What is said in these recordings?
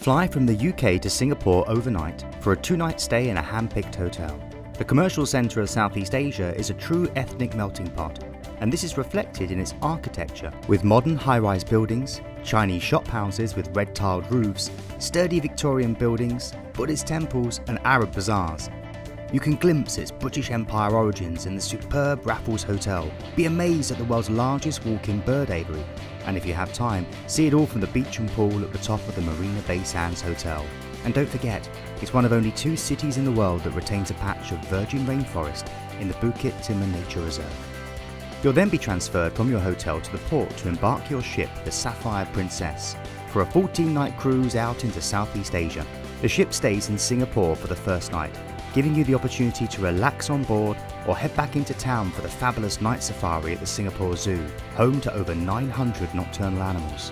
Fly from the UK to Singapore overnight for a 2-night stay in a hand-picked hotel. The commercial centre of Southeast Asia is a true ethnic melting pot, and this is reflected in its architecture, with modern high-rise buildings, Chinese shophouses with red-tiled roofs, sturdy Victorian buildings, Buddhist temples and Arab bazaars. You can glimpse its British Empire origins in the superb Raffles Hotel, be amazed at the world's largest walk-in bird aviary, and if you have time, see it all from the beach and pool at the top of the Marina Bay Sands Hotel. And don't forget, it's one of only 2 cities in the world that retains a patch of virgin rainforest in the Bukit Timah Nature Reserve. You'll then be transferred from your hotel to the port to embark your ship, the Sapphire Princess, for a 14-night cruise out into Southeast Asia. The ship stays in Singapore for the first night, giving you the opportunity to relax on board or head back into town for the fabulous night safari at the Singapore Zoo, home to over 900 nocturnal animals.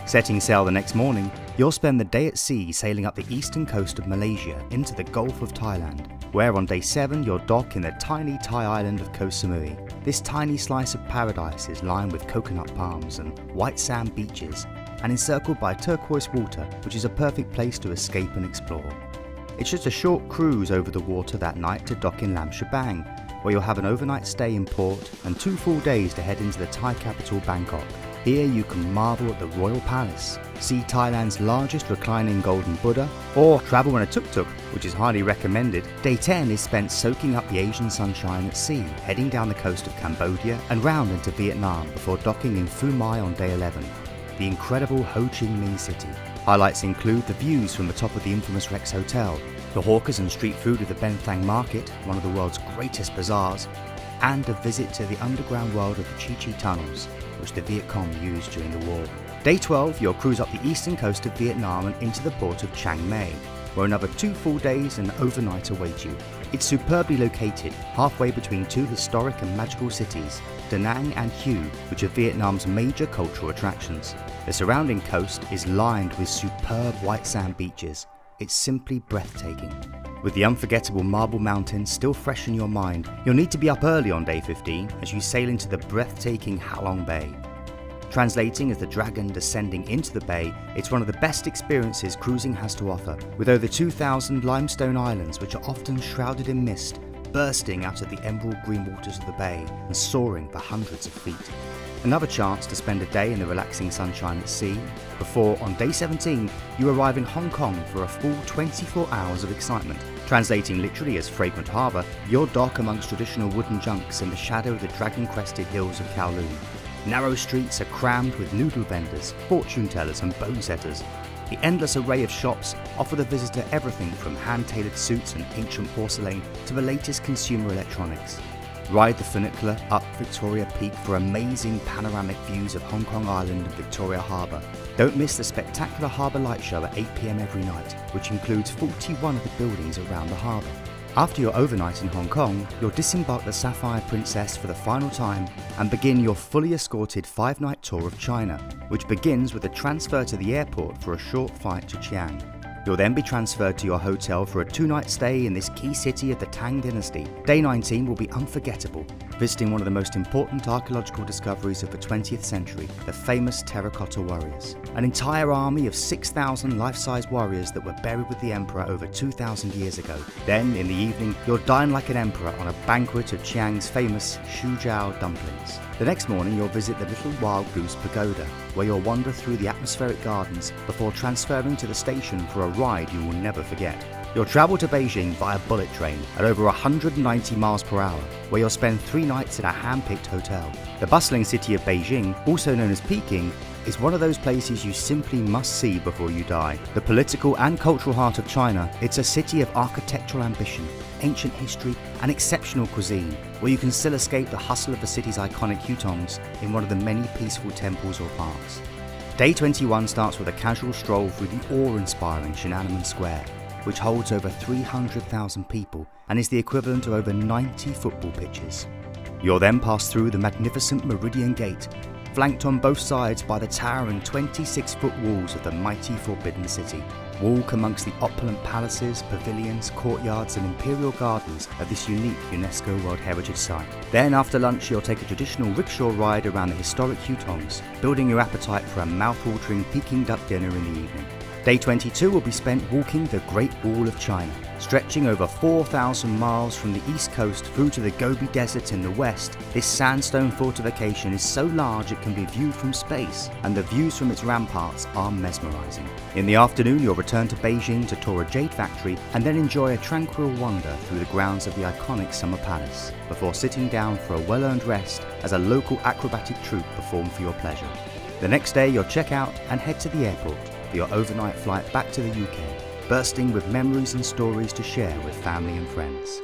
Setting sail the next morning, you'll spend the day at sea sailing up the eastern coast of Malaysia into the Gulf of Thailand, where on day 7 you'll dock in the tiny Thai island of Ko Samui. This tiny slice of paradise is lined with coconut palms and white sand beaches, and encircled by turquoise water, which is a perfect place to escape and explore. It's just a short cruise over the water that night to dock in Lam Shabang, where you'll have an overnight stay in port and 2 full days to head into the Thai capital Bangkok. Here you can marvel at the Royal Palace, see Thailand's largest reclining golden Buddha, or travel in a tuk-tuk, which is highly recommended. Day 10 is spent soaking up the Asian sunshine at sea, heading down the coast of Cambodia and round into Vietnam before docking in Phu Mai on day 11, the incredible Ho Chi Minh city. Highlights include the views from the top of the infamous Rex Hotel, the hawkers and street food of the Ben Thang Market, one of the world's greatest bazaars, and a visit to the underground world of the Chi Chi tunnels, which the Viet Cong used during the war. Day 12, you'll cruise up the eastern coast of Vietnam and into the port of Chiang Mai, where another 2 full days and overnight await you. It's superbly located, halfway between 2 historic and magical cities, Da Nang and Hue, which are Vietnam's major cultural attractions. The surrounding coast is lined with superb white sand beaches. It's simply breathtaking. With the unforgettable Marble Mountains still fresh in your mind, you'll need to be up early on day 15 as you sail into the breathtaking Halong Bay. Translating as the dragon descending into the bay, it's one of the best experiences cruising has to offer, with over 2,000 limestone islands which are often shrouded in mist, bursting out of the emerald green waters of the bay and soaring for hundreds of feet. Another chance to spend a day in the relaxing sunshine at sea, before, on day 17, you arrive in Hong Kong for a full 24 hours of excitement. Translating literally as fragrant harbour, you'll dock amongst traditional wooden junks in the shadow of the dragon-crested hills of Kowloon. Narrow streets are crammed with noodle vendors, fortune tellers and bone setters. The endless array of shops offer the visitor everything from hand-tailored suits and ancient porcelain to the latest consumer electronics. Ride the funicular up Victoria Peak for amazing panoramic views of Hong Kong Island and Victoria Harbour. Don't miss the spectacular harbour light show at 8 p.m. every night, which includes 41 of the buildings around the harbour. After your overnight in Hong Kong, you'll disembark the Sapphire Princess for the final time and begin your fully escorted 5-night tour of China, which begins with a transfer to the airport for a short flight to Xian. You'll then be transferred to your hotel for a 2-night stay in this key city of the Tang Dynasty. Day 19 will be unforgettable, visiting one of the most important archaeological discoveries of the 20th century, the famous Terracotta Warriors. An entire army of 6,000 life-size warriors that were buried with the emperor over 2,000 years ago. Then, in the evening, you'll dine like an emperor on a banquet of Chiang's famous Shujiao dumplings. The next morning, you'll visit the Little Wild Goose Pagoda, where you'll wander through the atmospheric gardens before transferring to the station for a ride you will never forget. You'll travel to Beijing via bullet train at over 190 miles per hour, where you'll spend 3 nights in a hand-picked hotel. The bustling city of Beijing, also known as Peking, is one of those places you simply must see before you die. The political and cultural heart of China, it's a city of architectural ambition, ancient history and exceptional cuisine, where you can still escape the hustle of the city's iconic hutongs in one of the many peaceful temples or parks. Day 21 starts with a casual stroll through the awe-inspiring Tiananmen Square, which holds over 300,000 people and is the equivalent of over 90 football pitches. You'll then pass through the magnificent Meridian Gate, flanked on both sides by the towering 26-foot walls of the mighty Forbidden City. Walk amongst the opulent palaces, pavilions, courtyards and imperial gardens of this unique UNESCO World Heritage Site. Then after lunch you'll take a traditional rickshaw ride around the historic hutongs, building your appetite for a mouth-watering Peking duck dinner in the evening. Day 22 will be spent walking the Great Wall of China. Stretching over 4,000 miles from the east coast through to the Gobi Desert in the west, this sandstone fortification is so large it can be viewed from space, and the views from its ramparts are mesmerizing. In the afternoon, you'll return to Beijing to tour a jade factory and then enjoy a tranquil wander through the grounds of the iconic Summer Palace, before sitting down for a well-earned rest as a local acrobatic troupe perform for your pleasure. The next day, you'll check out and head to the airport for your overnight flight back to the UK, bursting with memories and stories to share with family and friends.